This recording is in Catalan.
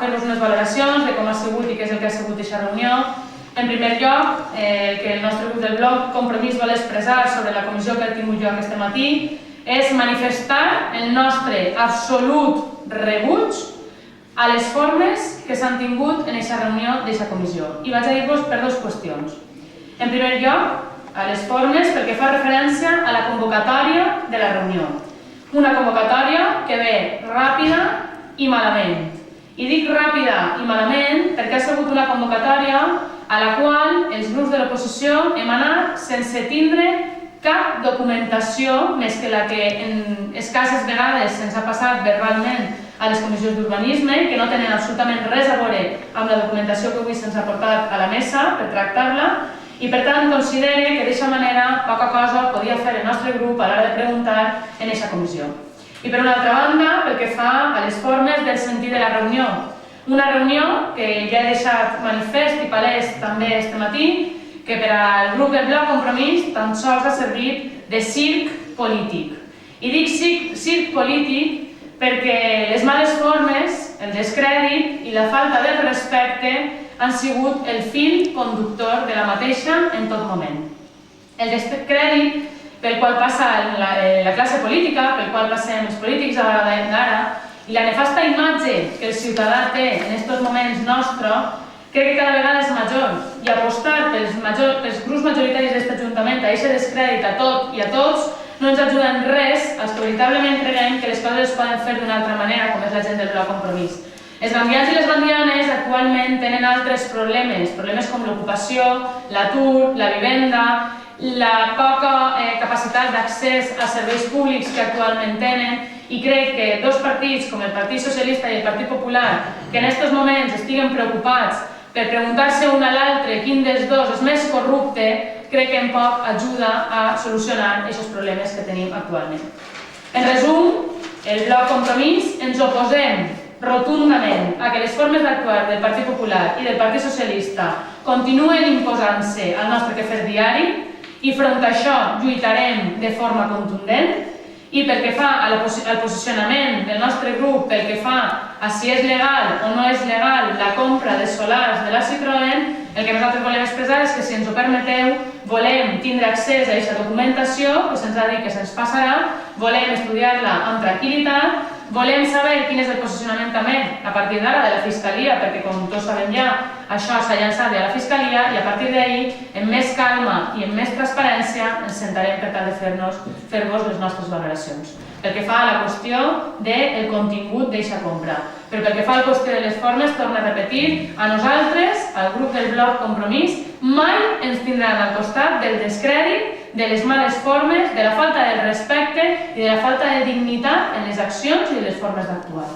fer-vos unes valoracions de com ha sigut i què és el que ha sigut aquesta reunió. En primer lloc, que el nostre grup del blog Compromís vol expressar sobre la comissió que ha tingut lloc aquest matí és manifestar el nostre absolut rebuig a les formes que s'han tingut en aquesta reunió d'aquesta comissió. I vaig a dir-vos per dues qüestions. En primer lloc, a les formes pel que fa referència a la convocatòria de la reunió. Una convocatòria que ve ràpida i malament. I dic ràpida i malament perquè ha sigut una convocatòria a la qual els grups de l'oposició hem anat sense tindre cap documentació més que la que en escasses vegades se'ns ha passat verbalment a les comissions d'urbanisme, que no tenen absolutament res a veure amb la documentació que avui se'ns ha portat a la mesa per tractar-la, i per tant considere que d'aquesta manera poca cosa podia fer el nostre grup a l'hora de preguntar en aquesta comissió. I per una altra banda, pel que fa a les formes del sentit de la reunió. Una reunió que ja he deixat manifest i palès també aquest matí, que per al grup del blog Compromís tan sols ha servit de circ polític. I dic circ polític perquè les males formes, el descrèdit i la falta de respecte han sigut el fil conductor de la mateixa en tot moment. El descrèdit pel qual passa la classe política, pel qual passem els polítics d'ara, i la nefasta imatge que el ciutadà té en aquests moments nostre, crec que cada vegada és major. I apostar pels grups majoritaris d'aquest Ajuntament a aquest descrèdit a tot i a tots no ens ajuda en res als que veritablement creiem que les coses es poden fer d'una altra manera, com és la gent del blog Compromís. Els gandians i les gandianes actualment tenen altres problemes com l'ocupació, l'atur, la vivenda, la poca capacitat d'accés a serveis públics que actualment tenen, i crec que dos partits com el Partit Socialista i el Partit Popular, que en aquests moments estiguen preocupats per preguntar-se un a l'altre quin dels dos és més corrupte, crec que en poc ajuda a solucionar aquests problemes que tenim actualment. En resum, el bloc Compromís ens oposem rotundament a que les formes d'actuar del Partit Popular i del Partit Socialista continuen imposant-se al nostre quefer diari i front a això lluitarem de forma contundent. I pel que fa al posicionament del nostre grup, pel que fa a si és legal o no és legal la compra de solars de la Citroën, el que nosaltres volem expressar és que, si ens ho permeteu, volem tindre accés a aquesta documentació, que se'ns ha dit que se'ns passarà, volem estudiar-la amb tranquil·litat, volem saber quin és el posicionament també a partir d'ara de la Fiscalia, perquè com tots sabem ja, això s'ha llançat ja a la Fiscalia, i a partir d'ahir, amb més calma i amb més transparència, ens sentarem per tal de fer-vos les nostres valoracions. Pel que fa a la qüestió del contingut d'aquesta compra. Però pel que fa a la qüestió de les formes, torno a repetir, a nosaltres, al grup del blog Compromís, mai ens tindran al costat del descrèdit, de les males formes, de la falta de respecte i de la falta de dignitat en les accions i les formes d'actuar.